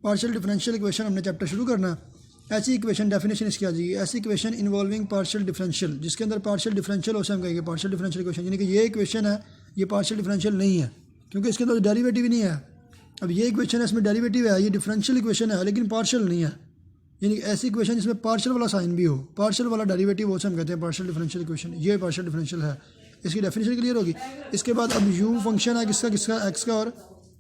Partial differential equation हमने chapter शुरू करना है। ऐसी इक्वेशन डेफिनेशन इसकी आ जाएगी, ऐसी इक्वेशन इन्वॉल्विंग पार्शियल डिफरेंशियल जिसके अंदर पार्शियल डिफरेंशियल हो, से हम कहेंगे पार्शियल डिफरेंशियल इक्वेशन। यानी कि ये इक्वेशन है, ये पार्शियल डिफरेंशियल नहीं है क्योंकि इसके अंदर डेरिवेटिव ही नहीं है। अब ये इक्वेशन है, इसमें डेरिवेटिव है, ये डिफरेंशियल इक्वेशन है लेकिन पार्शियल नहीं है। यानी कि ऐसी इक्वेशन जिसमें पार्शियल वाला साइन भी हो, पार्शियल वाला डेरिवेटिव हो, से हम कहते हैं पार्शियल डिफरेंशियल इक्वेशन। ये पार्शियल डिफरेंशियल है, इसकी डेफिनेशन क्लियर होगी। इसके बाद अब यू फंक्शन है किसका किसका, एक्स का और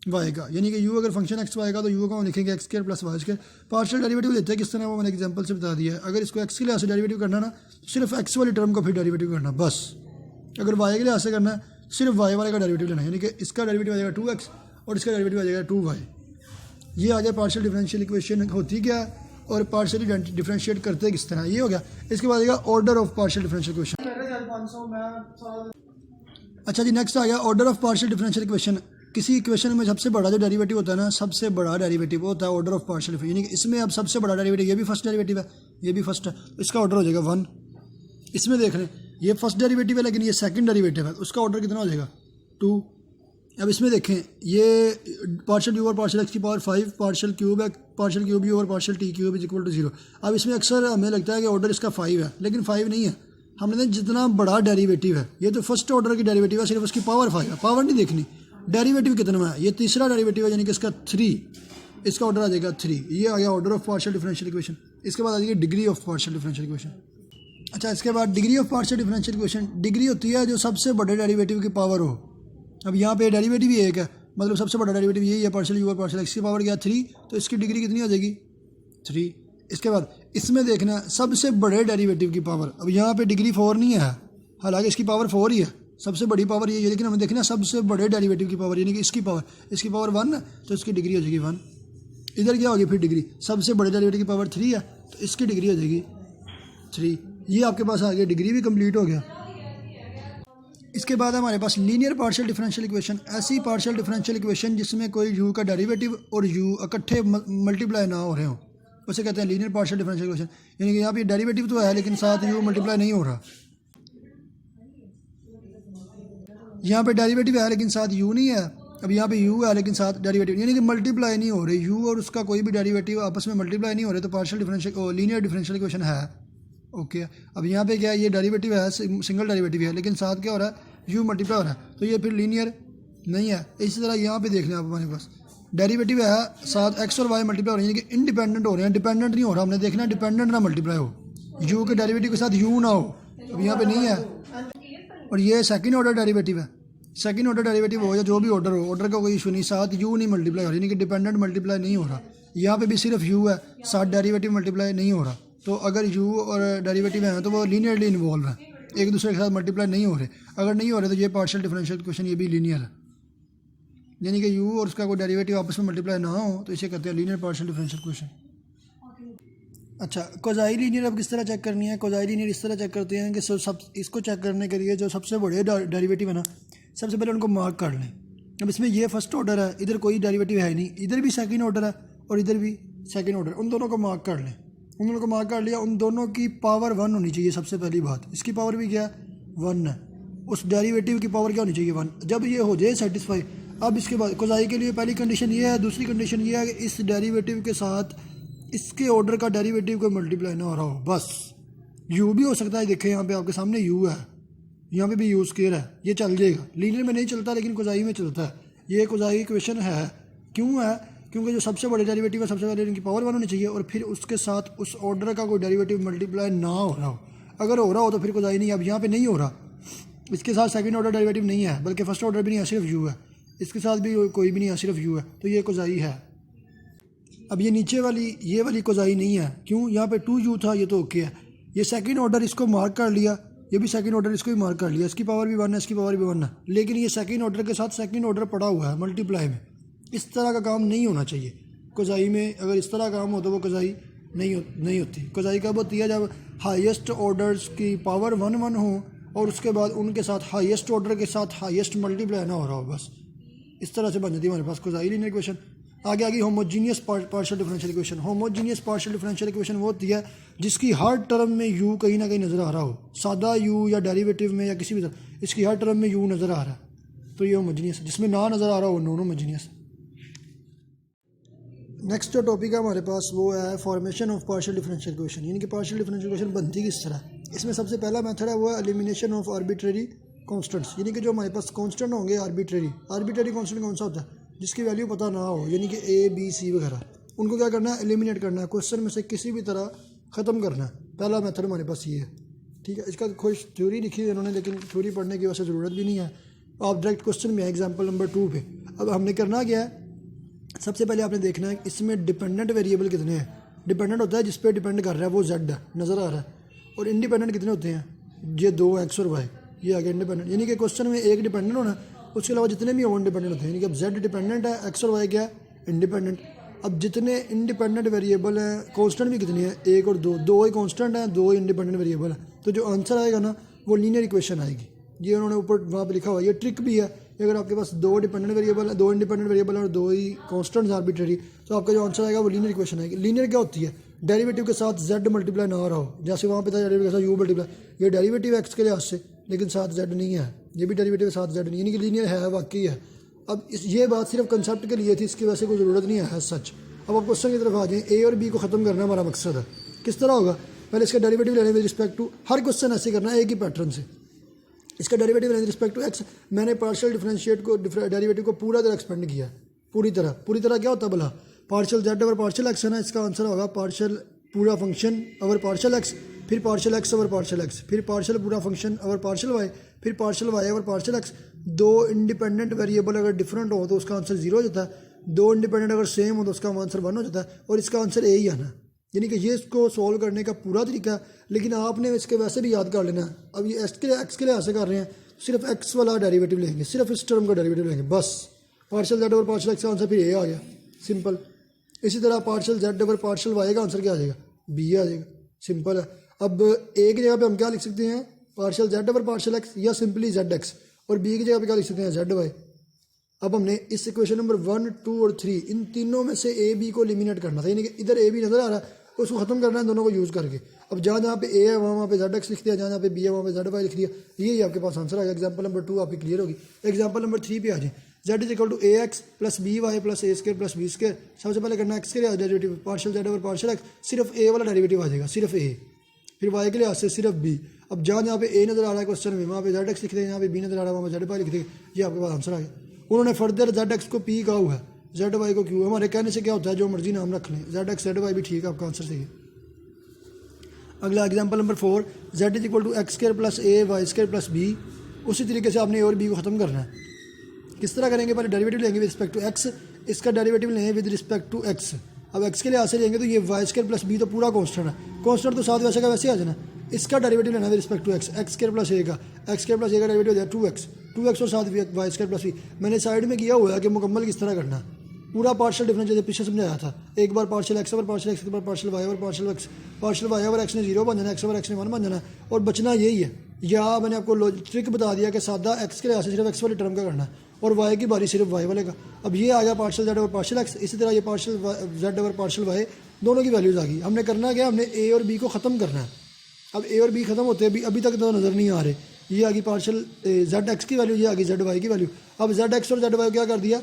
वाई का। यानी कि यू अगर फंक्शन एक्स वाई का तो यू को हम लिखेंगे x square plus y square. Partial derivative देते हैं किस तरह, वो मैंने एग्जांपल से बता दिया है। अगर इसको एक्स के लिहाज से डेरिवेटिव करना ना, सिर्फ एक्स वाली टर्म का फिर डेरिवेटिव करना बस। अगर वाई के लिहाज से करना है, सिर्फ वाई वाले का डेरिवेटिव लेना है। यानी कि इसका डेरिवेटिव आ जाएगा 2x और इसका डेरिवेटिव आ जाएगा 2y। ये आ गया पार्शियल डिफरेंशियल इक्वेशन होती क्या है और पार्शियली डिफरेंशिएट करते किस तरह, ये हो गया। इसके बाद आएगा order of partial differential equation. अच्छा जी, नेक्स्ट आ गया order of partial differential equation. किसी इक्वेशन में सबसे बड़ा जो डेरिवेटिव होता है ना, सबसे बड़ा डेरिवेटिव होता है ऑर्डर ऑफ पार्शियल डिफरेंशियल। यानी कि इसमें अब सबसे बड़ा डेरिवेटिव, ये भी फर्स्ट डेरिवेटिव है, ये भी फर्स्ट है, इसका ऑर्डर हो जाएगा 1। इसमें देख लें, ये फर्स्ट डेरिवेटिव है लेकिन ये सेकंड डेरिवेटिव है, उसका ऑर्डर कितना हो जाएगा 2। अब इसमें देखें, ये पार्शियल यू और पार्शियल एक्स की पावर 5, पार्शियल क्यूब है, पार्शियल क्यूब यू और partial t cube is equal to 0। अब इसमें अक्सर हमें लगता है कि ऑर्डर इसका 5 है, लेकिन 5 नहीं है। हमने जितना बड़ा डेरिवेटिव है, ये तो फर्स्ट ऑर्डर की डेरिवेटिव है, सिर्फ उसकी पावर 5 है, पावर नहीं देखनी, डेरिवेटिव कितना है। ये तीसरा डेरिवेटिव है यानी कि इसका 3, इसका ऑर्डर आ जाएगा 3। ये आ गया order of partial differential equation. इसके बाद आ जाएगी degree of partial differential equation. अच्छा, इसके बाद degree of partial differential equation, degree होती है जो सबसे बड़े डेरिवेटिव की पावर हो। अब यहाँ पे डेरिवेटिव ही एक है, मतलब सबसे बड़ा डेरिवेटिव यही है, पार्शियल यू और पार्शियल एक्स की पावर क्या 3, तो इसकी डिग्री कितनी हो जाएगी 3। इसके बाद इसमें देखना सबसे बड़े डेरिवेटिव की पावर। अब यहाँ पे डिग्री 4 नहीं है, हालांकि इसकी पावर 4 ही है, सबसे बड़ी पावर ये है, लेकिन हमें देखना सबसे बड़े डेरिवेटिव की पावर, यानी कि इसकी पावर 1 है तो इसकी डिग्री हो जाएगी 1। इधर क्या होगी फिर डिग्री, सबसे बड़े डेरिवेटिव की पावर 3 है तो इसकी डिग्री हो जाएगी 3। ये आपके पास आ गया, डिग्री भी कंप्लीट हो गया। इसके बाद हमारे पास लीनियर पार्शियल डिफरेंशियल इक्वेशन। ऐसी पार्शियल डिफरेंशियल इक्वेशन जिसमें कोई यू का डेरिवेटिव और यू इकट्ठे मल्टीप्लाई ना हो रहे हो, उसे कहते हैं लीनियर पार्शियल डिफरेंशियल इक्वेशन। यानी कि यहाँ पे डेरिवेटिव तो है लेकिन साथ यू मल्टीप्लाई नहीं हो रहा, यहाँ पे डेरिवेटिव है लेकिन साथ यू नहीं है। अब यहाँ पे यू है लेकिन साथ डेरिवेटिव, यानी कि मल्टीप्लाई नहीं हो रहे, यू और उसका कोई भी डेरिवेटिव आपस में मल्टीप्लाई नहीं हो रहे, तो partial differential linear differential equation है। ओके, अब यहाँ पे क्या है, ये डेरिवेटिव है, सिंगल डेरिवेटिव है, लेकिन साथ क्या हो रहा है, यू मल्टीप्लाई हो रहा है, तो ये फिर लीनियर नहीं है। इसी तरह यहाँ पे देख लें आप, हमारे पास डेरिवेटिव है, साथ एक्स और वाई मल्टीप्लाई हो रहे हैं, यानी कि इंडिपेंडेंट हो रहे हैं, डिपेंडेंट नहीं हो रहा। हमने देखना डिपेंडेंट ना मल्टीप्लाई हो, यू के डेरिवेटिव के साथ यू ना हो, अब यहाँ पे नहीं है। और ये सेकंड ऑर्डर डेरिवेटिव है, सेकंड ऑर्डर डेरिवेटिव हो या जो भी ऑर्डर हो, ऑर्डर का कोई इशू नहीं, साथ यू नहीं मल्टीप्लाई हो रहा, यानी कि डिपेंडेंट मल्टीप्लाई नहीं हो रहा। यहाँ पे भी सिर्फ यू है, साथ डेरिवेटिव मल्टीप्लाई नहीं हो रहा। तो अगर यू और डेरिवेटिव हैं तो वो लीनियरली इन्वॉल्व है, एक दूसरे के साथ मल्टीप्लाई नहीं हो रहे। अगर नहीं हो रहे तो ये पार्शियल डिफरेंशियल इक्वेशन ये भी लीनियर है, यानी कि यू और उसका कोई डेरिवेटिव आपस में मल्टीप्लाई ना हो तो इसे कहते हैं लीनियर पार्शियल डिफरेंशियल इक्वेशन। अच्छा, कोजाई लीनियर अब किस तरह चेक करनी है। कोजाई लीनियर इस तरह चेक करते हैं कि सब इसको चेक करने के लिए जो सबसे बड़े डेरिवेटिव है ना, सबसे पहले उनको मार्क कर लें। अब इसमें ये फर्स्ट ऑर्डर है, इधर कोई डेरिवेटिव है नहीं, इधर भी सेकंड ऑर्डर है और इधर भी सेकंड ऑर्डर, उन दोनों को मार्क कर लें। उन दोनों को मार्क कर लिया, उन दोनों की पावर 1 होनी चाहिए सबसे पहली बात। इसकी पावर भी क्या 1 है, उस डेरिवेटिव की पावर क्या होनी चाहिए 1। जब ये हो जाए सेटिस्फाई, अब इसके बाद कोजाई के लिए पहली कंडीशन ये है, दूसरी कंडीशन ये है कि इस डेरिवेटिव के साथ इसके ऑर्डर का डेरिवेटिव को मल्टीप्लाई ना हो रहा हो, बस। यू भी हो सकता है, देखें यहाँ पे आपके सामने यू है, यहाँ पे भी यू स्क्वायर है, ये चल जाएगा। लीनियर में नहीं चलता लेकिन कोजाई में चलता है। ये कोजाई इक्वेशन है, क्यों है, क्योंकि जो सबसे बड़े डेरिवेटिव है, सबसे पहले इनकी पावर 1 होनी चाहिए और फिर उसके साथ उस ऑर्डर का कोई डेरिवेटिव मल्टीप्लाई ना हो रहा हो। अगर हो रहा हो तो फिर कोजाई नहीं है। अब यहाँ पे नहीं हो रहा, इसके साथ सेकंड ऑर्डर डेरिवेटिव नहीं है, बल्कि फर्स्ट ऑर्डर भी नहीं है, सिर्फ यू है, इसके साथ भी कोई भी नहीं है, सिर्फ यू है, तो ये कोजाई है। अब ये नीचे वाली ये वाली कोजाई नहीं है, क्यों, यहाँ पे 2u था, ये तो ओके है। ये सेकंड ऑर्डर इसको मार्क कर लिया, ये भी सेकंड ऑर्डर इसको भी मार्क कर लिया, इसकी पावर भी 1 है, इसकी पावर भी 1 है, लेकिन ये सेकंड ऑर्डर के साथ सेकंड ऑर्डर पड़ा हुआ है मल्टीप्लाई में। इस तरह का काम नहीं होना चाहिए कोजाई में। अगर इस तरह काम हो तो वो कोजाई नहीं होती। कोजाई कब होती है, जब हाईएस्ट ऑर्डर्स की पावर 1 हो और उसके बाद उनके साथ हाईएस्ट ऑर्डर के साथ हाईएस्ट मल्टीप्लाई ना हो रहा हो, बस। इस तरह से बन जाती है हमारे पास कोजाई लीनियर इक्वेशन। आगे आगे homogeneous partial differential equation. Homogeneous partial differential equation वो होती है जिसकी हर टर्म में यू कहीं ना कहीं नज़र आ रहा हो, सादा यू या डेरिवेटिव में या किसी भी तरह इसकी हर टर्म में यू नज़र आ रहा है, तो ये होमोजीनियस है। जिसमें ना नज़र आ रहा हो नॉन होमोजीनियस। नेक्स्ट जो टॉपिक है हमारे पास वो है formation of partial differential equation, यानी कि पार्शियल डिफरेंशियल इक्वेशन बनती किस तरह। इसमें सबसे पहला मेथड है वो है एलिमिनेशन ऑफ आर्बिट्रेरी कॉन्स्टेंट्स, यानी कि जो हमारे पास कॉन्स्टेंट होंगे आर्बिट्रेरी कॉन्स्टेंट कौन सा होता है जिसकी वैल्यू पता ना हो, यानी कि ए बी सी वगैरह, उनको क्या करना है, एलिमिनेट करना है, क्वेश्चन में से किसी भी तरह ख़त्म करना है। पहला मेथड हमारे पास ये है, ठीक है। इसका कुछ थ्योरी लिखी है इन्होंने, लेकिन थ्योरी पढ़ने की वैसे ज़रूरत भी नहीं है। आप डायरेक्ट क्वेश्चन में है एग्जाम्पल नंबर 2 पे। अब हमने करना क्या है, सबसे पहले आपने देखना है इसमें डिपेंडेंट वेरिएबल कितने हैं। डिपेंडेंट होता है जिस पे डिपेंड कर रहा है वो जेड है, नज़र आ रहा है, और इंडिपेंडेंट कितने होते हैं, ये 2 एक्स और वाई, ये आगे इंडिपेंडेंट, यानी कि क्वेश्चन में एक डिपेंडेंट होना, उसके अलावा जितने भी और डिपेंडेंट होते हैं, यानी कि अब जेड डिपेंडेंट है, एक्स और वाई क्या है, इंडिपेंडेंट। अब जितने इंडिपेंडेंट वेरिएबल हैं, कांस्टेंट भी कितनी है, 1 और 2, 2 ही कांस्टेंट हैं, 2 इंडिपेंडेंट वेरिएबल हैं, तो जो आंसर आएगा ना वो लीनियर इक्वेशन आएगी। ये उन्होंने ऊपर वहाँ पे लिखा हुआ है, ये ट्रिक भी है। अगर आपके पास 2 डिपेंडेंट वेरिएबल है, 2 इंडिपेंडेंट वेरिएबल है और 2 ही कांस्टेंट्स आर्बिट्रेरी, तो आपका जो आंसर आएगा वो लीनियर इक्वेशन आएगी। लीनियर क्या होती है, डेरिवेटिव के साथ z मल्टीप्लाई ना हो रहा हो, जैसे वहाँ पे था डेरिवेटिव के साथ u मल्टीप्लाई, ये डेरिवेटिव x के लिहाज से, लेकिन साथ z नहीं है, ये भी डेरिवेटिव के साथ z नहीं, यानी कि लीनियर है, वाकई है। अब ये बात सिर्फ कंसेप्ट के लिए थी, इसकी वजह से कोई ज़रूरत नहीं है सच। अब आप क्वेश्चन की तरफ आ जाएँ, ए और बी को ख़त्म करना हमारा मकसद है। किस तरह होगा, पहले इसका डेरिवेटिव लेने विद रिस्पेक्ट टू, हर क्वेश्चन ऐसे करना है एक ही पैटर्न से। इसका derivative with respect to x, मैंने पार्शियल डिफरेंशिएट को डेरिवेटिव को पूरा तरह एक्सपेंड किया, पूरी तरह क्या होता है भला, partial z over partial x है ना, इसका आंसर होगा पार्शियल पूरा फंक्शन ओवर पार्शियल एक्स, फिर partial x over partial x, फिर पार्शियल पूरा फंक्शन ओवर पार्शियल वाई, फिर partial y over partial x. 2 independent variable अगर डिफरेंट हो तो उसका आंसर 0 हो जाता है, 2 इंडिपेंडेंट अगर सेम हो तो उसका आंसर 1 हो जाता है, और इसका आंसर ए ही आना। यानी कि ये इसको सॉल्व करने का पूरा तरीका है, लेकिन आपने इसके वैसे भी याद कर लेना है। अब ये एक्स के लिए ऐसे कर रहे हैं, सिर्फ एक्स वाला डेरिवेटिव लेंगे, सिर्फ इस टर्म का डेरिवेटिव लेंगे बस, partial z over partial x का आंसर फिर ए आ गया, सिंपल। इसी तरह partial z over partial y का आंसर क्या आ जाएगा, बी आ जाएगा, सिंपल है। अब ए की जगह पे हम क्या लिख सकते हैं, partial z over partial x या सिंपली जेड एक्स, और बी की जगह पे क्या लिख सकते हैं, जेड वाई। अब हमने इस इक्वेशन नंबर 1, 2 और 3 इन तीनों में से ए बी को एलिमिनेट करना था, यानी कि इधर ए बी नजर आ रहा है, उसको खत्म करना है दोनों को यूज़ करके। अब जहाँ पे ए है वहाँ पे जेड एक्स लिख दिया, जहाँ पे बी है वहाँ पे जेड वाई लिख दिया, यही आपके पास आंसर आ गया। एग्जाम्पल नंबर 2 आपकी क्लियर होगी। एग्जाम्पल नंबर 3 पे आ जाए, z is equal to a x plus b y plus a square plus b square. सबसे पहले करना एक्स के लिए derivative partial z over partial x, सिर्फ ए वाला डेरिवेटिव आ जाएगा, सिर्फ ए, फिर वाई के लिए से सिर्फ बी। अब जहाँ पे ए नजर आ रहा है क्वेश्चन में वहाँ पे जेड एक्स लिख देंगे, यहाँ पे बी नजर आ रहा है वहाँ पे जेड वाई लिख देंगे, ये आपके पास आंसर आ गया। उन्होंने फर्दर जेड एक्स को पी कहा हुआ है, जेड वाई को क्यू, हमारे कहने से क्या होता है, जो मर्जी नाम रख लें, जेड एक्स जेड वाई भी ठीक है, आपका आंसर सही है। अगला example number 4, z is equal to x square plus a y square plus b. उसी तरीके से आपने ए और बी को ख़त्म करना है। किस तरह करेंगे, पहले डेरिवेटिव लेंगे विद रिस्पेक्ट टू एक्स, इसका डेरिवेटिव लेंगे विद रिस्पेक्ट टू एक्स। अब एक्स के लिए ऐसे लेंगे तो ये वाई स्क्वायर प्लस बी तो पूरा कॉन्स्टेंट है, कॉन्स्टेंट तो साथ वैसे का वैसे आ जाना। इसका डेरिवेटिव लेना with respect to x, x square plus a का, एक्स स्क्वायर प्लस ए का डेरिवेटिव हो जाए 2x और साथ वाई स्क्वायर प्लस बी। मैंने साइड में किया हुआ है कि मुकम्मल किस तरह करना, पूरा पार्शियल डिफरेंस जैसे पीछे समझाया था, एक बार partial x over partial x, एक बार partial y over partial x, partial y over x ने 0 बन जाना, एक्स ओवर एक्स ने 1 बन जाना, और बचना यही है। या मैंने आपको ट्रिक बता दिया कि सादा एक्स के लिहाज से सिर्फ एक्स वाले टर्म का करना है, और वाई की बारी सिर्फ वाई वाले का। अब ये आ गया partial z over partial x, इसी तरह ये partial z over partial y, दोनों की वैल्यूज आ गई। हमने करना क्या, हमने ए और बी को ख़त्म करना है। अब ए और बी खत्म होते हैं, अभी तक तो नज़र नहीं आ रहे, ये आ गई पार्शियल जेड एक्स की वैल्यू, ये आ गई जेड वाई की वैल्यू। अब जेड एक्स और जेड वाई क्या कर दिया,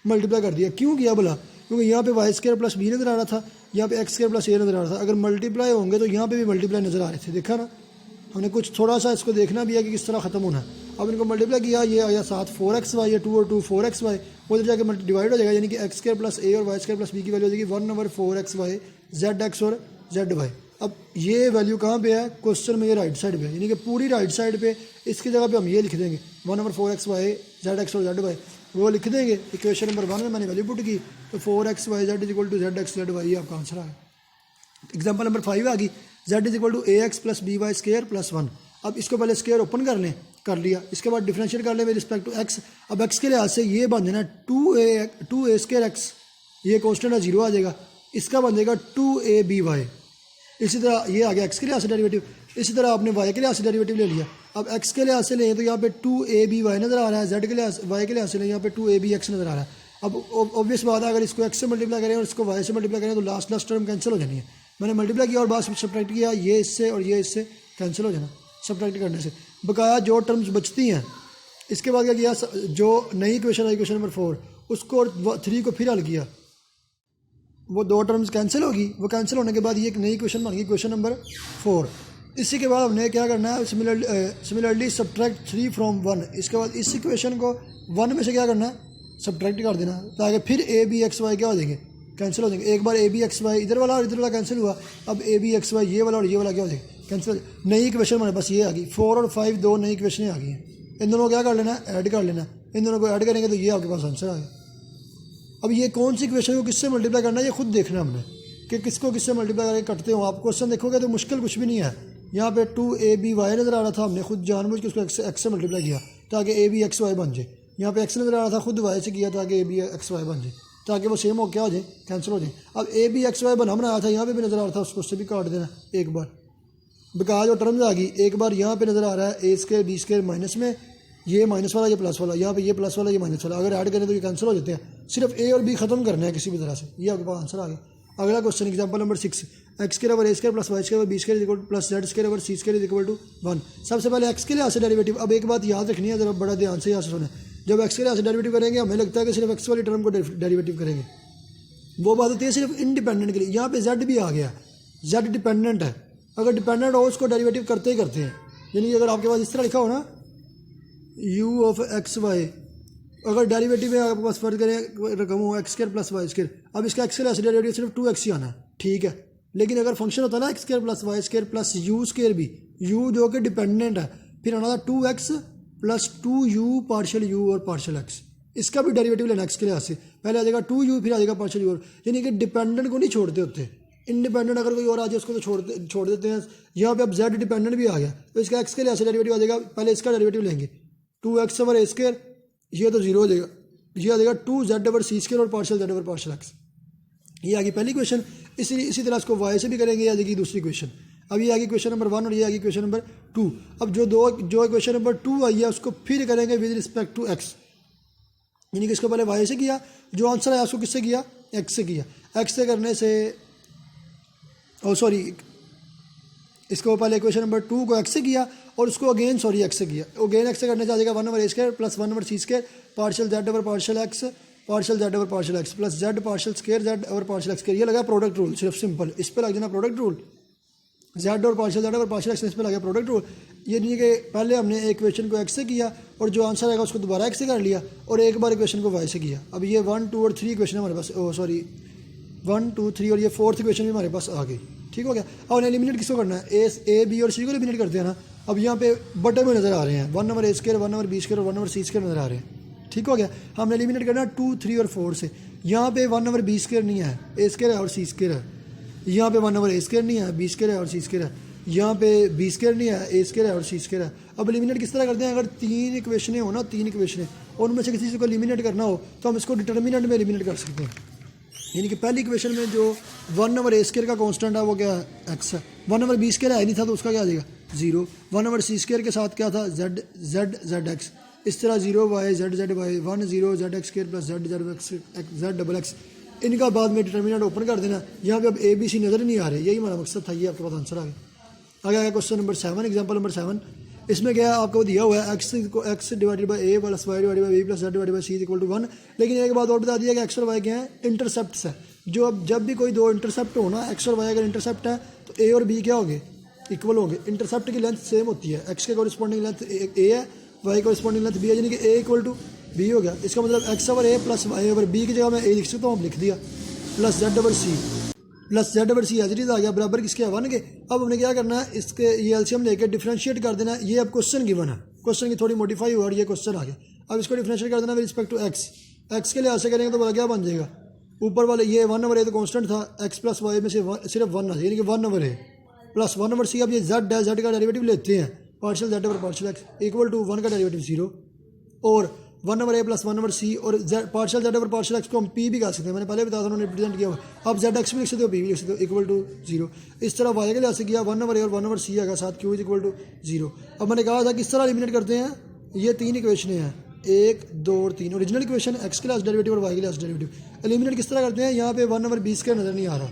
मल्टीप्लाई कर दिया। क्यों किया भला, क्योंकि यहाँ पे वाई स्क्वायर प्लस बी नजर आ रहा था, यहाँ पे एक्स स्क्वायर प्लस ए नजर आ रहा था। अगर मल्टीप्लाई होंगे तो यहाँ पे भी मल्टीप्लाई नजर आ रहे थे, देखा ना। हमने कुछ थोड़ा सा इसको देखना भी है कि किस तरह खत्म होना है। अब इनको मल्टीप्लाई किया, ये आया 7 4x वाई, 2 और 2 4x वाई, उधर जाके डिवाइड हो जाएगा, यानी कि एक्स स्क्वायर प्लस ए और वाई स्क्वायर प्लस बी की वैल्यू हो जाएगी 1/4x वाई जेड एक्स और जेड वाई। अब ये वैल्यू कहाँ पे है, क्वेश्चन में ये राइट साइड पे, यानी कि पूरी राइट साइड पे। इसकी जगह पे हम ये लिख देंगे 1/4x वाई जेड एक्स और जेड वाई, वो लिख देंगे। इक्वेशन नंबर 1 में मैंने वैल्यू पुट की, तो 4x y z is equal to z x z y, आपका आंसर आ गया। एग्जाम्पल नंबर 5 आ गई, z is equal to a x plus b y square plus 1। अब इसको पहले स्क्वायर ओपन कर लें, कर लिया, इसके बाद डिफरेंशिएट कर लें विद रिस्पेक्ट टू एक्स। अब एक्स के लिहाज से ये बन जाना 2a स्क्वायर एक्स, ये कॉन्स्टेंट है 0 आ जाएगा, इसका बन जाएगा 2ab। इसी तरह ये आ गया एक्स के लिहाज से डेरिवेटिव, इसी तरह आपने वाई के लिहाज से डेरिवेटिव ले लिया। अब एक्स के लिहाज से लें तो यहाँ पे 2ab नजर आ रहा है, जेड के लिहाज वाई के लिहाज से लें यहाँ पे 2abx नजर आ रहा है। अब ऑब्वियस बात है, अगर इसको एक्स से मल्टीप्लाई करें और इसको वाई से मल्टीप्लाई करें तो लास्ट टर्म कैंसिल हो जानी है। मैंने मल्टीप्लाई किया और बाद सब्ट्रैक्ट किया, ये इससे और ये इससे कैंसिल हो जाना सब्ट्रैक्ट करने से। बकाया जो टर्म्स बचती हैं, इसके बाद क्या किया, जो नई इक्वेशन आई इक्वेशन नंबर 4, उसको और 3 को फिर हल किया। वो दो टर्म्स कैंसिल होगी, वो कैंसिल होने के बाद ये एक नई क्वेश्चन बन गई, क्वेश्चन नंबर 4। इसी के बाद हमने क्या करना है, सिमिलरली सब्ट्रैक्ट 3 फ्रॉम 1। इसके बाद इस इक्वेशन को 1 में से क्या करना है, सब्ट्रैक्ट कर देना, ताकि फिर ए बी एक्स वाई क्या हो जाएंगे, कैंसिल हो जाएंगे। एक बार ए बी एक्स वाई इधर वाला और इधर वाला कैंसिल हुआ, अब ए बी एक्स वाई ये वाला और ये वाला क्या हो जाएगा, कैंसिल। नई इक्वेशन हमारे पास ये आ गई, 4 और 5 दो नई इक्वेशनें आ गई हैं। इन दोनों को क्या कर लेना है, ऐड कर लेना है। इन दोनों को ऐड करेंगे तो ये आपके पास आंसर आ गया। अब ये कौन सी इक्वेशन को किससे मल्टीप्लाई करना है, ये खुद देखना है हमने कि किसको किससे मल्टीप्लाई करके करते हो। आप क्वेश्चन देखोगे तो मुश्किल कुछ भी नहीं है। यहाँ पे 2ab नज़र आ रहा था, हमने खुद जानबूझ के उसको एक्स से मल्टीप्लाई किया ताकि ए बी एक्स वाई बन जाए। यहाँ पे एक्स नज़र आ रहा था, खुद वाई से किया ताकि ए बी एक्स वाई बन जाए, ताकि वो सेम हो क्या हो जाए, कैंसिल हो जाए। अब ए बी एक्स वाई बनाया था, यहाँ पे भी नज़र आ रहा था, उसको उससे भी काट देना एक बार। बिकॉज जो टर्म्स आ गई, एक बार यहाँ पे नज़र आ रहा है ए स्क्वायर बी स्क्वायर माइनस में, ये माइनस वाला ये प्लस वाला, यहाँ पे ये प्लस वाला ये माइनस वाला, अगर ऐड करें तो ये कैंसिल हो जाते हैं। सिर्फ ए और बी खत्म करना है किसी भी तरह से, ये आपके पास आंसर आ गया। अगला क्वेश्चन एग्जांपल नंबर 6, एक्स के over a square plus y square b square equal plus z square over c square equal to 1। सबसे पहले एक्स के लिए से डेरिवेटिव। अब एक बात याद रखनी है, जरा बड़ा ध्यान से यहाँ से सुने। जब एक्स के लिए से डेरिवेटिव करेंगे, हमें लगता है कि सिर्फ एक्स वाली टर्म को डेरिवेटिव करेंगे, वो बात होती है सिर्फ इंडिपेंडेंट के लिए। यहाँ पे जेड भी आ गया, जेड डिपेंडेंट है, अगर डिपेंडेंट हो उसको डेरिवेटिव करते ही करते हैं। यानी कि अगर आपके पास इस तरह लिखा हो ना, यू ऑफ एक्स वाई, अगर डेरिवेटिव में आपके पास फर्ज करें रकम हो x square plus y square, अब इसका एक्स स्क्वायर डेरिवेटिव सिर्फ 2x ही आना है, ठीक है। लेकिन अगर फंक्शन होता है ना x square plus y square plus u square भी, यू जो कि डिपेंडेंट है, फिर आना था 2x plus 2u partial u और पार्शियल एक्स। इसका भी डेरिवेटिव लेना एक्स के लिहाज से, पहले आ जाएगा 2u फिर आ जाएगा पार्शियल यू और, यानी कि डिपेंडेंट को नहीं छोड़ते होते, इंडिपेंडेंट अगर कोई और आ जाए उसको तो छोड़ देते हैं। यहाँ पे अब जेड डिपेंडेंट भी आ गया, तो इसका एक्स के लिहाज से डेरिवेटिव आ जाएगा, पहले इसका डेरिवेटिव लेंगे 2x ओवर ए स्क्वायर, ये तो जीरो हो जाएगा, ये आ जाएगा 2z ओवर सी स्क्वायर और partial z over partial x. ये आ गई पहली क्वेश्चन। इसी तरह इसको वाई से भी करेंगे, आ जाएगी दूसरी क्वेश्चन। अब ये आ गई क्वेश्चन नंबर 1 और ये आ गई क्वेश्चन नंबर 2। अब जो क्वेश्चन नंबर 2 आई है उसको फिर करेंगे विद रिस्पेक्ट टू एक्स, यानी कि इसको पहले वाई से किया, जो आंसर आया उसको किससे किया, एक्स से किया। एक्स से करने से इसको पहले क्वेश्चन नंबर 2 को एक्स से किया और उसको अगेन एक्स से किया, अगेन एक्स से करने से आ जाएगा 1 over a square plus 1 over c square partial z over partial x plus z partial square z over partial x square. ये लगा प्रोडक्ट रूल, सिर्फ सिंपल इस पर लग जाना प्रोडक्ट रूल, जेड और partial z over partial x इस पर लगा प्रोडक्ट रूल। ये नहीं कि पहले हमने एक क्वेश्चन को एक्स से किया और जो आंसर आएगा उसको दोबारा एक्स से कर लिया और एक बार क्वेश्चन को वाई से किया। अब ये 1 2 और 3 क्वेश्चन हमारे पास, 1 2 3 और ये 4th क्वेश्चन भी हमारे पास आ गई, ठीक हो गया। अब एलिमिनेट किसको करना है, ए बी और सी को एलिमिनेट करते हैं ना। अब यहाँ पे बटे में नज़र आ रहे हैं 1 over a square 1 over B square और 1 ओवर सी स्क्वायर नज़र आ रहे हैं, ठीक हो गया। हमने एलिमिनेट करना 2 3 और 4 से। यहाँ पे 1 ओवर बी स्क्वायर नहीं है, ए स्क्वायर है और सी स्क्वायर है। यहाँ पे 1 ओवर ए स्क्वायर नहीं है, बी स्क्वायर है और सी स्क्वायर है। यहाँ पे बी स्क्वायर नहीं है, ए स्क्वायर है और सी स्क्वायर है। अब एलिमिनेट किस तरह करते हैं, अगर 3 इक्वेशनें हो ना, 3 इक्वेशनें और उनमें से किसी को एलिमिनेट करना हो तो हम इसको डिटर्मिनेंट में एलिमिनेट कर सकते हैं। यानी कि पहली इक्वेशन में जो 1 ओवर ए स्क्वायर का कांस्टेंट है वो क्या है, एक्स है। 1 ओवर बी स्क्वायर है नहीं था तो उसका क्या आ जाएगा 0। 1 ओवर सी स्क्वायर के साथ क्या था, जेड एक्स। इस तरह 0 y z y 1 0 z x square plus z double x. इनका बाद में डिटर्मिनेंट ओपन कर देना। यहाँ पे अब ए बी सी नज़र नहीं आ रहे, यही हमारा मकसद था, ये आपके पास आंसर आ गया। आगे आया क्वेश्चन नंबर 7, एग्जाम्पल नंबर 7। इसमें क्या है, आपको दिया हुआ है x divided by a plus y divided by b plus z divided by c equal to 1। लेकिन एक बात और बता दिया कि एक्स और वाई क्या है, इंटरसेप्ट्स है। जो अब जब भी कोई दो इंटरसेप्ट हो ना, एक्स और वाई अगर इंटरसेप्ट है तो ए और बी क्या होंगे, इक्वल होंगे। इंटरसेप्ट की लेंथ सेम होती है, एक्स के कॉरस्पॉन्डिंग लेंथ ए है, वाई कॉरस्पॉन्डिंग लेंथ बी है, यानी कि ए इक्वल टू बी हो गया। इसका मतलब x over a plus y over b की जगह मैं ए लिख सकता हूँ, लिख दिया, plus z over c as it is आ गया, बराबर किसके 1 के। अब हमने क्या करना है, इसके ये एलसीएम लेके डिफरेंशिएट कर देना। ये अब क्वेश्चन गिवन है, क्वेश्चन की थोड़ी मॉडिफाई हुआ और ये क्वेश्चन आ गया। अब इसको डिफरेंशिएट कर देना विद रिस्पेक्ट टू एक्स के लिए ऐसे करेंगे तो क्या बन जाएगा, ऊपर वाले ये 1 ओवर ए तो कांस्टेंट था, एक्स प्लस वाई में से सिर्फ 1 आ जाए, यानी कि 1 over a plus 1 over c. अब ये जेड है, जेड का डेरिवेटिव लेते हैं, partial z over partial x equal to 1 का डेरिवेटिव 0 और 1 over a plus 1 over c और partial z over partial x को हम पी भी कर सकते हैं, मैंने पहले बताया था, उन्होंने रिप्रेजेंट किया हुआ। अब जेड एक्स भी लिख सकते हो, पी भी लिख सकते हो, इक्वल टू 0। इस तरह वाई के लिए ऐसे किया, 1 ओवर ए और 1 ओवर सी आएगा, साथ क्यू इज इक्वल टू 0। अब मैंने कहा था किस तरह एलिमिनेट करते हैं, ये 3 इक्वेशनें हैं, 1 2 और 3। ओरिजिनल इक्वेशन एक्स के लिए डेरिवेटिव और वाई के लिए डेरिवेटिव। एलिमिनेट किस तरह करते हैं, यहाँ पे 1 ओवर बी स्क्वायर नज़र नहीं आ रहा,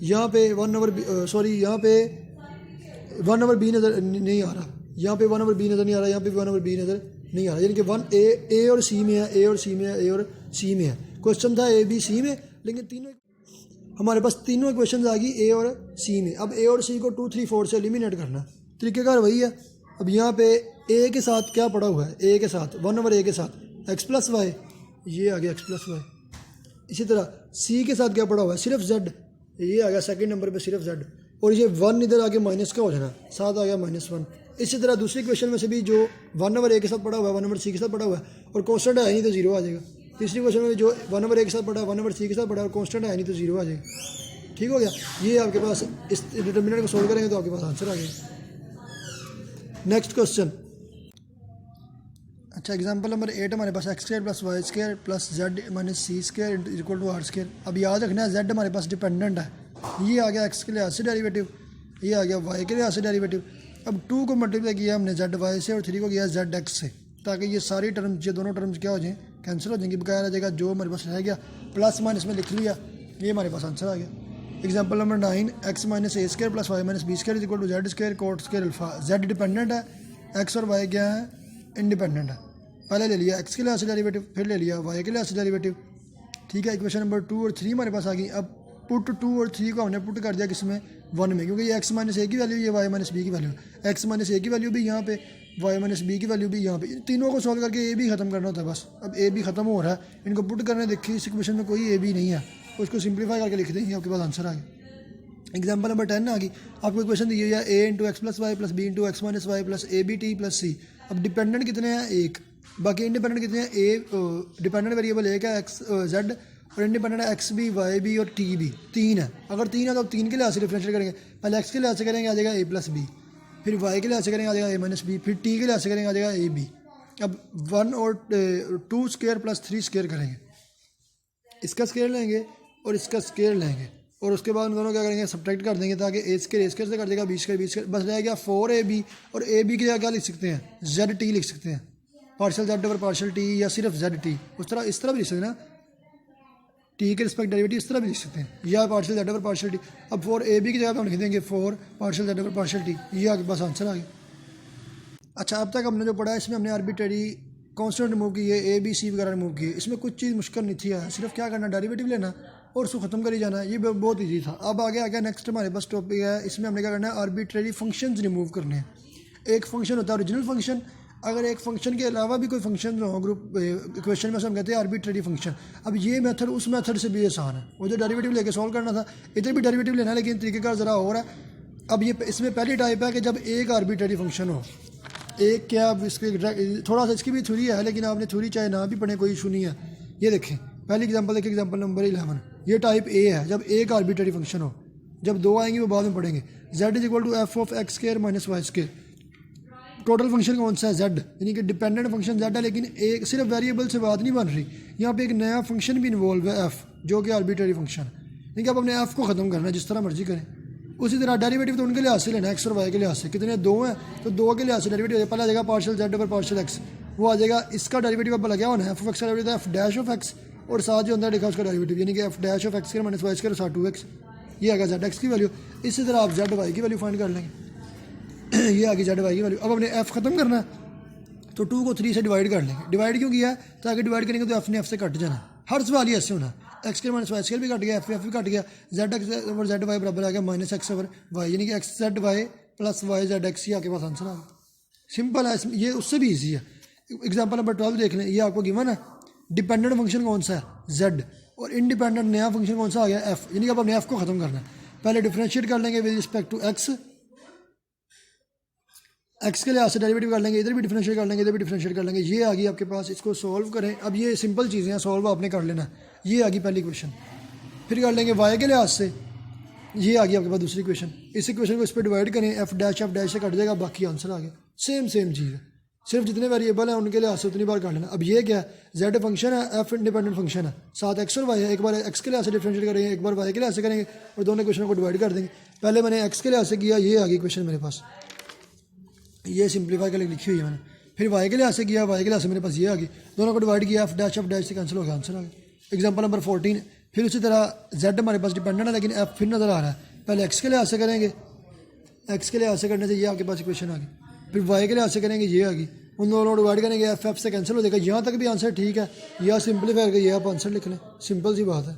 यहाँ पे 1 ओवर यहाँ पे 1 ओवर बी नज़र नहीं आ रहा, यहाँ पे 1 ओवर बी नज़र नहीं आ रहा, यहाँ पे 1 ओवर बी नज़र नहीं आ रहा, यानी कि 1 ए और सी में है, ए और सी में है, ए और सी में है। क्वेश्चन था ए बी सी में, लेकिन तीनों। हमारे पास तीनों इक्वेशन आ गई ए और सी में। अब ए और सी को 2 3 4 से एलिमिनेट करना, तरीक़ेकार वही है। अब यहाँ पे ए के साथ क्या पड़ा हुआ है, ए के साथ 1/a के साथ x प्लस वाई, ये आ गया x प्लस वाई। इसी तरह सी के साथ क्या पड़ा हुआ है, सिर्फ z, ये आ गया सेकंड नंबर पे सिर्फ z, और ये 1 इधर आके माइनस का हो जाना, साथ आ गया -1। इसी तरह दूसरी क्वेश्चन में से भी जो 1/a के साथ पड़ा हुआ है 1/c के साथ पड़ा हुआ है और कॉन्स्टेंट है नहीं तो 0 आ जाएगा। तीसरी क्वेश्चन में जो 1/a के साथ पड़ा है 1/c के साथ पड़ा है और कॉन्स्टेंट है नहीं तो 0 आ जाएगा। ठीक हो गया, ये आपके पास इस डिटर्मिनेंट को सोल्व करेंगे तो आपके पास आंसर आ गया। नेक्स्ट क्वेश्चन, अच्छा एग्जांपल नंबर 8 हमारे पास x² + y² + z - c² = r²। अब याद रखना है z हमारे पास डिपेंडेंट है, ये आ गया x के लिहाज से डेरिवेटिव, ये आ गया y के लिहाज से डेरिवेटिव। अब 2 को मल्टीप्लाई किया हमने zy से और 3 को किया zx से, ताकि ये सारी टर्म्स, ये दोनों टर्म्स क्या हो जाएँ, कैंसिल हो जाएंगी। बकाया रह जाएगा जो हमारे पास रह गया प्लस माइनस में लिख लिया, ये हमारे पास आंसर आ गया। Example number 9 x - a² + y - b² = z² cot² alpha. z dependent है, x और y क्या है, इंडिपेंडेंट है। पहले ले लिया x के लिहाज से डेरिवेटिव, फिर ले लिया y के लिहाज से डेरिवेटिव। ठीक है, इक्वेशन नंबर 2 और 3 हमारे पास आ गई। अब पुट 2 और 3 को हमने पुट कर दिया किसमें, 1 में, क्योंकि ये x - a की वैल्यू, ये y - b की वैल्यू, x - a की वैल्यू भी यहाँ पे, y - b की वैल्यू भी यहाँ पे। तीनों को सॉल्व करके a भी खत्म करना होता है बस। अब a भी खत्म हो रहा है, इनको पुट करने देखिए, इस इक्वेशन में कोई a भी नहीं है, उसको सिंप्लीफाई करके लिख देंगे, आपके पास आंसर आ गया। एग्जाम्पल नंबर 10 आ गई, आपको इक्वेशन दी हुई है a × x + y + b × x - y + abt + c। अब डिपेंडेंट कितने हैं, एक, बाकी इंडिपेंडेंट कितने हैं, ए डिपेंडेंट वेरिएबल एक है x z, और इंडिपेंडेंट है x b y b और t b, 3 है। अगर 3 है तो 3 के लिहाज से डिफरेंशिएट करेंगे, पहले x के लिहाज से करेंगे आ जाएगा a + b, फिर y के लिहाज से करेंगे आ जाएगा a - b, फिर t के लिहाज से करेंगे आ जाएगा a b। अब 1 और 2² + 3² करेंगे, इसका स्क्वायर लेंगे और इसका स्क्वायर लेंगे, और उसके बाद दोनों क्या करेंगे, सब्ट्रैक्ट कर देंगे, ताकि a² से कर देगा, b², बस रह गया 4ab, और ab की जगह क्या लिख सकते हैं, zt लिख सकते हैं, partial z over partial t, या सिर्फ zt। इस तरह भी लिख सकते हैं ना, t के रिस्पेक्ट डेरिवेटिव इस तरह भी लिख सकते हैं, या partial z over partial t। अब 4ab की जगह पे हम लिख देंगे 4 partial z over partial t, ये आगे बस आंसर आ गया। अच्छा, अब तक हमने जो पढ़ा है इसमें हमने आर्बिट्रेरी कॉन्स्टेंट रिमूव किए, a b c वगैरह रिमूव किए, इसमें कुछ चीज़ मुश्किल नहीं थी, सिर्फ क्या करना, डेरिवेटिव लेना और उसको ख़त्म करी जाना, ये बहुत ईजी था। अब आगे आ गया नेक्स्ट हमारे पास टॉपिक है, इसमें हमने क्या करना है, आर्बिट्रेरी फंक्शंस रिमूव करने हैं। एक फंक्शन होता है ओरिजिनल फंक्शन, अगर एक फंक्शन के अलावा भी कोई फंक्शन हो ग्रुप इक्वेशन में, से हम कहते हैं आर्बिट्रेरी फंक्शन। अब ये मेथड उस मेथड से भी आसान है, वो जो डेरिवेटिव लेके सॉल्व करना था, इधर भी डेरिवेटिव लेना है, लेकिन तरीक़ेकार ज़रा और है। अब ये इसमें पहली टाइप है कि जब एक आर्बिट्रेरी फंक्शन हो, एक क्या, इसके थोड़ा सा इसकी भी थ्योरी है, लेकिन आपने थ्योरी चाहे ना भी पढ़े कोई इशू नहीं है। ये देखें, पहली एग्जांपल देखिए, एग्जांपल नंबर 11, ये टाइप ए है, जब एक आर्बिट्रेरी फंक्शन हो, जब दो आएंगे वो बाद में पढ़ेंगे। z = f of x² - y²। Total function कौन सा है, z, यानी कि डिपेंडेंट फंक्शन z है, लेकिन एक सिर्फ वेरिएबल से बात नहीं बन रही, यहाँ पे एक नया फंक्शन भी इन्वॉल्व है f, जो कि आर्बिट्रेरी फंक्शन है, यानी कि आप अपने f को ख़त्म करना है, जिस तरह मर्जी करें। उसी तरह डेरिवेटिव तो उनके लिहाज से लेना है, x और y के लिहाज से, कितने दो हैं तो दो के लिहाज से डेरिवेटिव पहले आ जाएगा partial z over partial x, वो आ जाएगा, इसका डेरिवेटिव अब लगा होना है f of x का डेरिवेटिव f' of x, और साथ जो अंदर लिखा उसका डेरिवेटिव, यानी कि f' of x² - y² साथ 2x, ये आएगा zx की वैल्यू। इसी तरह आप zy की वैल्यू फाइंड कर लेंगे, ये आगे zy की वैल्यू। अब अपने f ख़त्म करना है तो 2 को 3 से डिवाइड कर लेंगे। डिवाइड क्यों किया है, ताकि डिवाइड करेंगे तो f ने f से कट जाना, हर सवाल ही ऐसे होना, x² - y² भी कट गया, f भी कट गया, zx ओवर zy बराबर आ गया -x ओवर y, यानी कि xz y + yzx, ये आपके पास आंसर आ गया। सिंपल है, ये उससे भी ईजी है। एग्जाम्पल नंबर 12 देख लें, ये आपको गिवन है, डिपेंडेंट फंक्शन कौन सा है, z, और इंडिपेंडेंट नया फंक्शन कौन सा आ गया, f, यानी कि अब अपने f को ख़त्म करना है। पहले डिफरेंशिएट कर लेंगे विद रिस्पेक्ट टू x के लिहाज से डेरिवेटिव कर लेंगे, इधर भी डिफरेंशिएट कर लेंगे, इधर भी डिफरेंशिएट कर लेंगे, ये आ गई आपके पास। इसको सॉल्व करें, अब ये सिंपल चीज़ें हैं, सॉल्व आपने कर लेना, ये आ गई पहली क्वेश्चन। फिर कर लेंगे y के लिहाज से, ये आ गई आपके पास दूसरी क्वेश्चन। इस इक्वेशन को इस पर डिवाइड करें, f' से कट जाएगा, बाकी आंसर आ गया। सेम चीज़ है, सिर्फ जितने वेरिएबल हैं उनके लिहाज से उतनी बार कर लेना। अब ये क्या है, z फंक्शन है, f इंडिपेंडेंट फंक्शन है, साथ x और y है, एक बार x के लिहाज से डिफरेंशिएट करेंगे, एक बार y के लिहाज से करेंगे, और दोनों क्वेश्चनों को डिवाइड कर देंगे। पहले मैंने x के लिहाज से किया, ये आ गई क्वेश्चन मेरे पास, ये सिंप्लीफाई करके लिखी हुई है मैंने। फिर y के लिहाज से किया, y के लिहाज से मेरे पास ये आ गई, दोनों को डिवाइड किया, f' से कैंसिल हो गया, आंसर आ गया। एग्जाम्पल नंबर 14, फिर उसी तरह z हमारे पास डिपेंडेंट है, लेकिन f फिर नज़र आ रहा है, पहले x के लिहाज से करेंगे, x के लिहाज से करने से ये आपके पास इक्वेशन आ गई, फिर y के लिहाज से करेंगे, ये आ गई, उन दोनों डिवाइड करेंगे, f से कैंसिल हो जाएगा। यहाँ तक भी आंसर ठीक है, या सिंपलीफाई करके ये आप आंसर लिख लें, सिंपल सी बात है।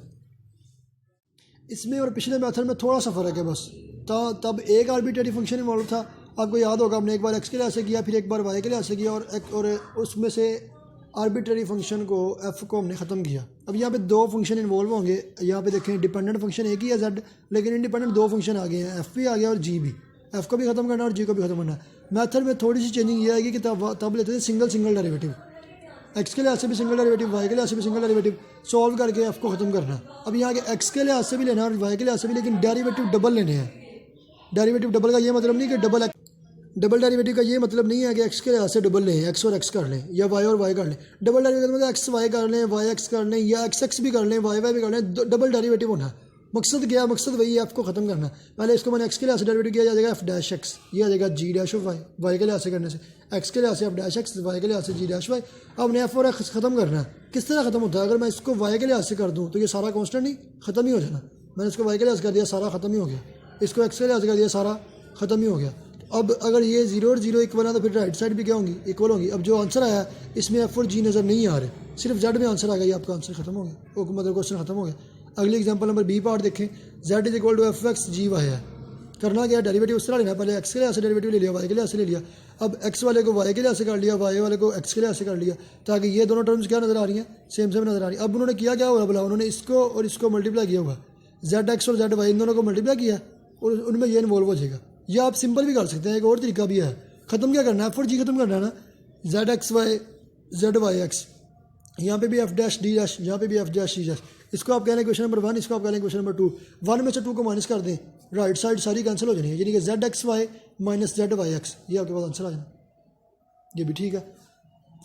इसमें और पिछले मेथड में थोड़ा सा फ़र्क है बस। तब एक आर्बिट्रेरी फंक्शन इन्वॉल्व था, आपको याद होगा हमने एक बार एक्स के लिहाज से किया, फिर एक बार वाई के लिहाज से किया, और उसमें से आर्बिट्रेरी फंक्शन को एफ़ को हमने ख़त्म किया। अब यहाँ पे दो फंक्शन इन्वॉल्व होंगे। यहाँ पे देखें डिपेंडेंट फंक्शन एक ही है जेड, लेकिन इंडिपेंडेंट दो फंक्शन आ गए हैं, एफ़ भी आ गया और जी भी। एफ़ को भी ख़त्म करना और जी को भी ख़त्म करना है। मेथड में थोड़ी सी चेंजिंग ये आएगी कि तब लेते थे सिंगल डेरिवेटिव, एक्स के लिहाज से भी सिंगल डेरिवेटिव, वाई के लिहाज से भी सिंगल डेरिवेटिव, सॉल्व करके एफ़ को ख़त्म करना। अब यहाँ के एक्स के लिहाज से भी लेना और वाई के लिहाज से भी, लेकिन डेरिवेटिव डबल लेने हैं। डेरिवेटिव डबल का ये मतलब नहीं कि डबल डेरिवेटिव का ये मतलब नहीं है कि एक्स के लिहाज से डबल लें, एक्स और एक्स कर लें या वाई और वाई कर लें। डबल डेरिवेटिव मतलब एक्स वाई कर लें, वाई एक्स कर लें, या एक्स एक्स भी कर लें, वाई वाई भी कर लें, डबल डेरिवेटिव होना है। मकसद क्या है? मकसद वही है, एफ़ को ख़त्म करना। पहले इसको मैंने एक्स के लिहाज से डेरिवेटिव किया जाएगा एफ डैश एक्स, ये आ जाएगा जी डैश ऑफ वाई, वाई के लिहाज से करने से एक्स के लिहाज से एफ डैश एक्स, वाई के लिहाज से जी डैश वाई। अब हमने एफ और एक्स ख़त्म करना है। किस तरह ख़त्म होता है? अगर मैं इसको वाई के लिहाज से कर दूँ तो ये सारा कॉन्स्टेंट नहीं ख़त्म ही हो जाना। मैंने इसको वाई के लिहाज कर दिया, सारा ख़त्म ही हो गया। इसको एक्स के लिहाज कर दिया, सारा ख़त्म ही हो गया। अब अगर ये 0 और 0 इक्वल है तो फिर राइट साइड भी क्या होंगी? इक्वल होंगी। अब जो आंसर आया इसमें एफ और जी नज़र नहीं आ रहे, सिर्फ जेड में आंसर आ गया, आपका आंसर खत्म हो गया, मतलब क्वेश्चन खत्म हो गया। अगली एग्जांपल नंबर बी पार्ट देखें। Z is equal to f x g y है। करना क्या? डेरिवेटिव उस तरह लेना, पहले एक्स के लिहाज से डेरिवेटिव ले लिया, वाई के लिहाज से ले लिया। अब एक्स वाले को वाई के लिहाज से कर लिया, वाई वाले को एक्स के लिहाज से कर लिया, ताकि ये दोनों टर्म्स क्या नज़र आ रही हैं? सेम नज़र आ रही है। अब उन्होंने किया क्या हुआ बोला, उन्होंने इसको और इसको मल्टीप्लाई किया हुआ, जेड एक्स और जेड वाई इन दोनों को मल्टीप्लाई किया और उनमें ये इन्वॉल्व हो जाएगा। या आप सिंपल भी कर सकते हैं, एक और तरीका भी है। ख़त्म क्या करना है? एफ और जी खत्म करना है ना, z x y, z y x, यहाँ पे भी एफ डैश डी डैश, यहाँ पे भी एफ डैश डी डैश। इसको आप कह रहे हैं क्वेश्चन नंबर 1, इसको आप कह रहे हैं क्वेश्चन नंबर 2। 1 में से 2 को माइनस कर दें, राइट साइड सारी कैंसिल हो जानी है, यानी कि z x y minus z y x, ये आपके पास आंसर आ जाना। ये भी ठीक है,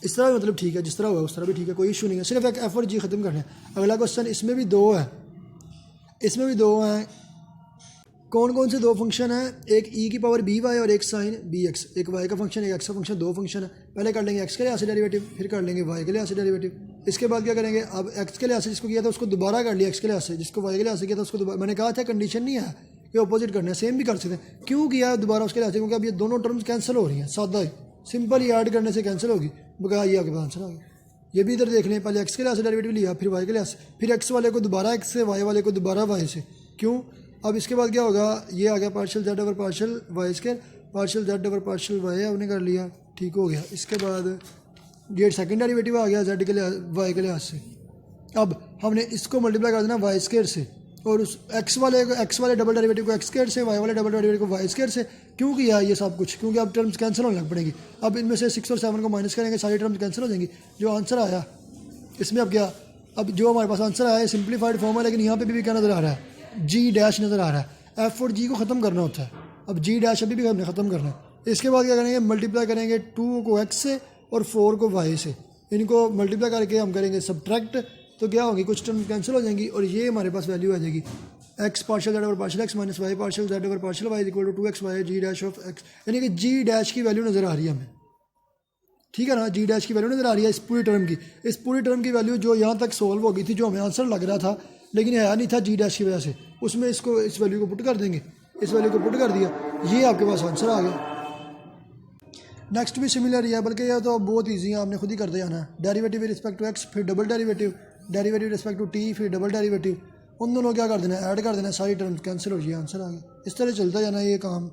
इस तरह मतलब ठीक है, जिस तरह हुआ उस तरह भी ठीक है, कोई इशू नहीं है। सिर्फ एक एफ और जी खत्म करना है। अगला क्वेश्चन, इसमें भी दो है, इसमें भी दो हैं। कौन कौन से दो फंक्शन हैं? एक ई की पावर बी वाई और एक साइन बी एक्स। एक वाई का फंक्शन, एक एक्स का फंक्शन, दो फंक्शन है। पहले कर लेंगे एक्स के लिहाज से डेरिवेटिव, फिर कर लेंगे वाई के लिहाज से डेरिवेटिव। इसके बाद क्या करेंगे? अब एक्स के लिहाज से जिसको किया था उसको दोबारा कर लिया एक्स के लिहाज से, जिसको वाई के लिहाज से किया था उसको दोबारा। मैंने कहा था कंडीशन नहीं है कि अपोजिट करना है, सेम भी कर सकते हैं। क्यों किया दोबारा उसके लिहाज से? क्योंकि अब ये दोनों टर्म्स कैंसिल हो रही हैं, सादा ही सिंपल ही ऐड करने से कैंसिल होगी, बकाया ये आपके पास आंसर आ गया। ये भी इधर देख लें, पहले एक्स के लिहाज से डेरिवेटिव लिया, फिर वाई के लिहाज से, फिर एक्स वाले को दोबारा एक्स से, वाई वाले को दोबारा वाई से। क्यों? अब इसके बाद क्या होगा? ये आ गया partial z over partial y square, partial z over partial y हमने कर लिया, ठीक हो गया। इसके बाद ये सेकंड डेरिवेटिव आ गया जेड के लिहाज, वाई के लिहाज से। अब हमने इसको मल्टीप्लाई कर देना वाई स्क्वायर से, और उस एक्स वाले डबल डेरिवेटिव को एक्स स्क्वायर से, वाई वाले डबल डेरिवेटिव को वाई स्क्वायर से। क्यों किया ये सब कुछ? क्योंकि अब टर्म्स कैंसिल होने लग पड़ेगी। अब इनमें से 6 और 7 को माइनस करेंगे, सारी टर्म्स कैंसिल हो जाएंगी। जो आंसर आया इसमें अब क्या, अब जो हमारे पास आंसर आया है सिंप्लीफाइड फॉर्म है, लेकिन यहाँ पे भी क्या नज़र आ रहा है? जी डैश नज़र आ रहा है। एफ और जी को ख़त्म करना होता है, अब जी डैश अभी भी हमने ख़त्म करना है। इसके बाद क्या करेंगे? मल्टीप्लाई करेंगे 2 को एक्स से और 4 को वाई से। इनको मल्टीप्लाई करके हम करेंगे सब्ट्रैक्ट, तो क्या होगी? कुछ टर्म कैंसिल हो जाएंगी और ये हमारे पास वैल्यू आ जाएगी x partial z over partial x minus Y partial z over partial Y equal to 2x Y ji dash of x. यानी कि जी डैश की वैल्यू नज़र आ रही है हमें, ठीक है ना? जी डैश की वैल्यू नज़र आ रही है इस पूरी टर्म की। इस पूरी टर्म की वैल्यू जो यहाँ तक सोल्व हो गई थी, जो हमें आंसर लग रहा था लेकिन है नहीं था जी डैश की वजह से, उसमें इसको इस वैल्यू को पुट कर देंगे, इस वैल्यू को पुट कर दिया, ये आपके पास आंसर आ गया। नेक्स्ट भी सिमिलर ही है, बल्कि यह तो बहुत ईजी है, आपने खुद ही करते जाना है। Derivative with respect to x, फिर double derivative, derivative respect to t, फिर डबल डेरिवेटिव, उन दोनों क्या कर देना है? ऐड कर देना, सारी टर्म्स कैंसिल हो जाए, आंसर आ गया। इस तरह चलता जाना ये काम।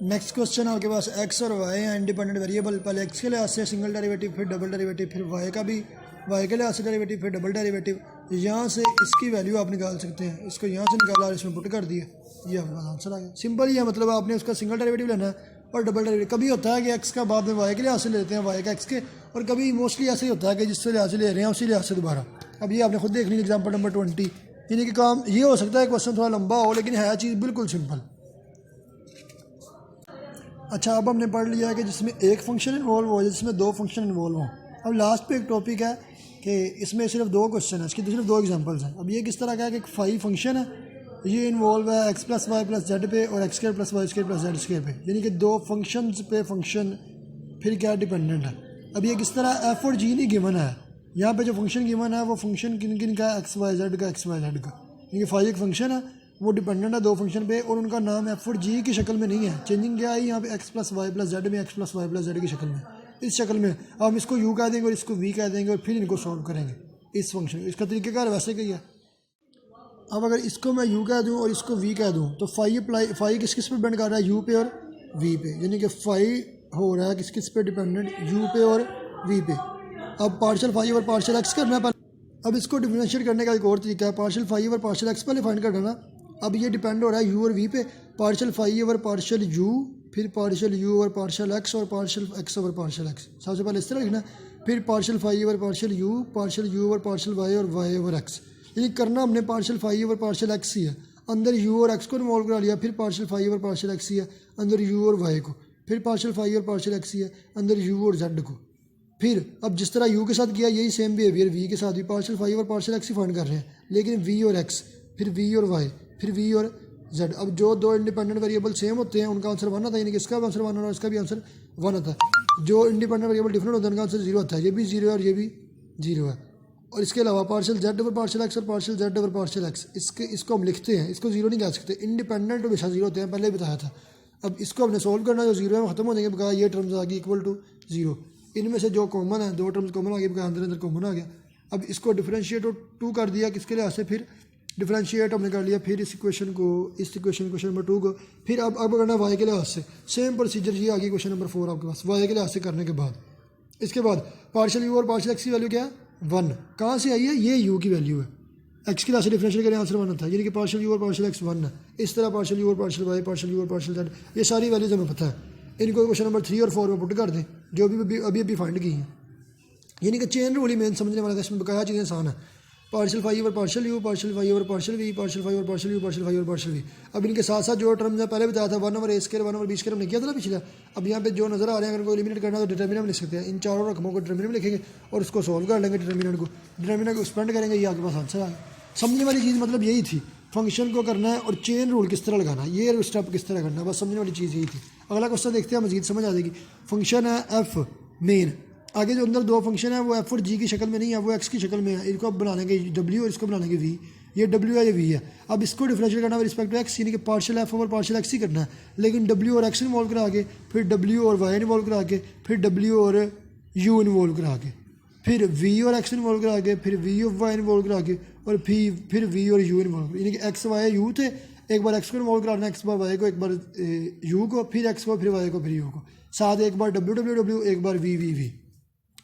नेक्स्ट क्वेश्चन आपके पास एक्स और वाई हैं इंडिपेंडेंट वेरिएबल। पहले एक्स के लिहाज से सिंगल डेरिवेटिव, फिर डबल डेरिवेटिव, फिर वाई का भी वाई के लिहाज से डेरिवेटिव, फिर डबल डेरिवेटिव। यहाँ से इसकी वैल्यू आप निकाल सकते हैं, इसको यहाँ से निकाला और इसमें पुट कर दिया, ये आपके पास आंसर आ गया। सिंपल ही है, मतलब आपने उसका सिंगल डेरिवेटिव लेना है और डबल डेरिवेटिव। कभी होता है कि एक्स का बाद में वाई के लिहाज से लेते हैं, वाई का एक्स के, और कभी मोस्टली ऐसे ही होता है कि जिससे लिहाज से ले रहे हैं उसी लिहाज से दोबारा। अब ये आपने खुद देख ली एग्जाम्पल नंबर 20। यानी कि काम ये हो सकता है क्वेश्चन थोड़ा लंबा हो, लेकिन है चीज़ बिल्कुल सिंपल। अच्छा, अब हमने पढ़ लिया है कि जिसमें एक फंक्शन इन्वॉल्व हो, जिसमें दो फंक्शन इन्वॉल्व हों। अब लास्ट पे एक टॉपिक है कि इसमें सिर्फ दो क्वेश्चन है, इसकी सिर्फ दो एग्जांपल्स हैं। अब ये किस तरह का है कि एक फाई फंक्शन है, ये इन्वॉल्व है x plus y plus z पे और x square plus y square plus z square पे, यानी कि दो फंक्शंस पे फंक्शन फिर क्या डिपेंडेंट है। अब ये किस तरह? एफ और जी नहीं गिवन है, यहाँ पे जो फंक्शन गिवन है वो फंक्शन किन किन का? एक्स वाई जेड का, एक्स वाई जेड का। यानी कि फाई एक फंक्शन है, वो डिपेंडेंट है दो फंक्शन पे, और उनका नाम एफ और जी की शक्ल में नहीं है। चेंजिंग क्या आई यहाँ पे? X plus y plus z में, x plus y plus z की शक्ल में, इस शक्ल में। अब हम इसको यू कह देंगे और इसको वी कह देंगे और फिर इनको सॉल्व करेंगे इस फंक्शन। इसका तरीक़ेकार वैसे ही है। अब अगर इसको मैं यू कह दूँ और इसको वी कह दूँ तो फाई किस किस पे डिपेंड कर रहा है, यू पे और वी पे, यानी कि फाई हो रहा है किस किस पे डिपेंडेंट, यू पे और वी पे। अब पार्शियल फाई और पार्शियल एक्स करना है पहले। अब इसको डिफरेंशिएट करने का एक और तरीका है, पार्शियल फाई और पार्शियल एक्स पहले फाइंड करना ना। अब ये डिपेंड हो रहा है यू और वी पे, partial phi over partial u, फिर partial u over partial x और partial x over partial x. सबसे पहले इस तरह लिखना, फिर partial phi over partial u over partial y और वाई ओवर एक्स। यानी करना हमने partial phi over partial x ही है, अंदर यू और एक्स को इन्वॉल्व करा लिया, फिर partial phi over partial x ही है, अंदर यू और वाई को, फिर पार्शियल फाई और पार्शियल एक्स ही है, अंदर यू और जेड को। फिर अब जिस तरह यू के साथ किया यही सेम बिहेवियर वी के साथ भी, पार्शियल फाई और पार्शियल एक्स ही फाइंड कर रहे हैं, लेकिन वी और एक्स, फिर वी और वाई, फिर वी और जेड। अब जो दो इंडिपेंडेंट वेरिएबल सेम होते हैं उनका आंसर 1 आता है, यानी कि इसका भी आंसर 1 और इसका भी आंसर 1 आता है। जो इंडिपेंडेंट वेरिएबल डिफरेंट होते हैं उनका आंसर 0 आता है, ये भी 0 है और ये भी 0 है। और इसके अलावा partial z over partial x और partial z over partial x, इसको हम लिखते हैं, इसको 0 नहीं कह सकते, इंडिपेंडेंट हमेशा 0 होते हैं, पहले बताया था। अब इसको हमने सोल्व करना है, जो 0 है खत्म हो जाएंगे, बकाया ये टर्म्स आ गई इक्वल टू 0। इनमें से जो कॉमन है, दो टर्म्स कॉमन आ गई, बकाया अंदर कॉमन आ गया। अब इसको डिफरेंशिएट 2 कर दिया, किसके लिहाज से, फिर डिफरेंशिएट हमने कर लिया, फिर इस इक्वेशन क्वेश्चन नंबर 2 को, फिर अब करना वाई के लिहाज से। सेम प्रोसीजर ये आ गई क्वेश्चन नंबर 4 आपके पास, वाई के लिहाज से करने के बाद। इसके बाद पार्शियल यू और पार्शियल एक्स की वैल्यू क्या है, 1। कहाँ से आई है, ये यू की वैल्यू है, एक्स के लिहाज से डिफरेंशिएट करें आंसर 1 आता है, यानी कि पार्शियल यू और पार्शियल एक्स 1 है। इस तरह पार्शियल यू और पार्शियल वाई, पार्शियल यू और पार्शियल जेड, ये सारी वैल्यूज हमें पता है। इनको क्वेश्चन नंबर 3 और 4 में पुट कर दें, जो भी अभी फाइंड की हैं। यानी कि चेन रूल ही मेन समझने वाला था, इसमें बकाया चीज़ें आसान है। Partial phi over partial u, partial phi over partial v, partial phi over partial u, partial phi over partial v. अब इनके साथ साथ जो टर्म्स है पहले बताया था, 1 over a square, 1 over B square हमने किया था ना पिछला। अब यहाँ पे जो नजर आ रहे हैं, अगर उनको एलिमिनेट करना है तो डिटर्मिनेंट में लिख सकते हैं, इन चारों रकमों को डिटर्मिनेंट में लिखेंगे और उसको सोल्व कर लेंगे, डिटर्मिनेंट को एक्सपेंड करेंगे, ये आपके पास आंसर आ गया। समझने वाली चीज़ मतलब यही थी, फंक्शन को करना है और चेन रूल किस तरह लगाना है, ये स्टेप किस तरह करना है, बस समझने वाली चीज़ यही थी। अगला क्वेश्चन देखते हैं, मजीद समझ आ जाएगी। फंक्शन है एफ मेन, आगे जो अंदर दो फंक्शन है वो एफ और जी की शक्ल में नहीं है, वो एक्स की शक्ल में है। इनको अब बना लेंगे डब्ल्यू और इसको बना लेंगे वी, ये डब्ल्यू है ये वी है। अब इसको डिफरेंशिएट करना है रिस्पेक्ट टू एक्स, यानी कि partial f over partial x ही करना है, लेकिन डब्ल्यू और एक्स इन्वॉल्व करा के, फिर डब्ल्यू और वाई इन्वॉल्व करा के, फिर डब्ल्यू और यू इन्वॉल्व करा के, फिर वी और एक्स इन्वॉल्व करा के, फिर वी और वाई इन्वॉल्व करा के, और फिर वी और यू इन्वॉल्व, यानी कि एक्स वाई यू थे, एक बार एक्स को इन्वॉल्व कराना, एक्स बार वाई को, एक बार यू को, फिर एक्स को, फिर वाई को, फिर यू को, साथ एक बार डब्ल्यू डब्ल्यू डब्ल्यू, एक बार वी वी वी।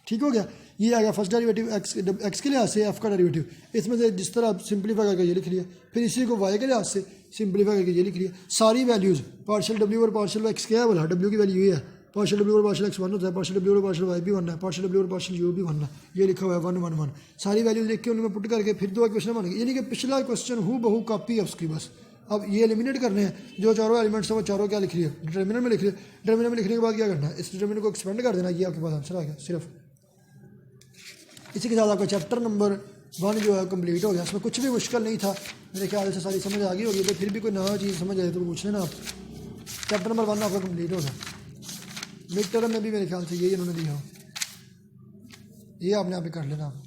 ठीक हो गया। ये आ गया फर्स्ट डेरिवेटिव एक्स के लिहाज से एफ का डेरिवेटिव, इसमें से जिस तरह आप सिंप्लीफाई करके ये लिख लिया, फिर इसी को वाई के लिहाज से सिंप्लीफाई करके ये लिख लिया। सारी वैल्यूज़ पार्शियल डब्ल्यू और पार्शियल एक्स क्या है, बोला डब्ल्यू की वैल्यू ये है, पार्शियल डब्ल्यू और पार्शियल एक्स 1 होता है, पार्शियल डब्ल्यू और पार्शियल वाई भी 1 है, पार्शियल डब्ल्यू और पार्शियल यू भी 1 है, ये लिखा हुआ है 1 1 1। सारी वैल्यूज लिख के उनमें पुट करके फिर 2 क्वेश्चन बन गए, यानी कि पिछला क्वेश्चन हूबहू कॉपी है उसकी बस। अब ये एलिमिनेट करने हैं, जो चारों एलिमेंट्स हैं वो चारों क्या लिख लिया, डिटर्मिनेंट में लिख लिया। डिटर्मिनेंट में लिखने के बाद क्या करना है, इस डिटर्मिनेंट को एक्सपेंड कर देना, ये आपके पास आंसर आ गया सिर्फ। इसी के साथ आपका चैप्टर नंबर 1 जो है कंप्लीट हो गया। इसमें कुछ भी मुश्किल नहीं था, मेरे ख्याल से सारी समझ आ गई होगी। तो फिर भी कोई नया चीज़ समझ आए तो पूछ लेना आप। चैप्टर नंबर 1 आपका कंप्लीट हो गया। मिड टर्म में भी मेरे ख्याल से यही इन्होंने दिया हो, ये आपने यहाँ पे कर लेना आप।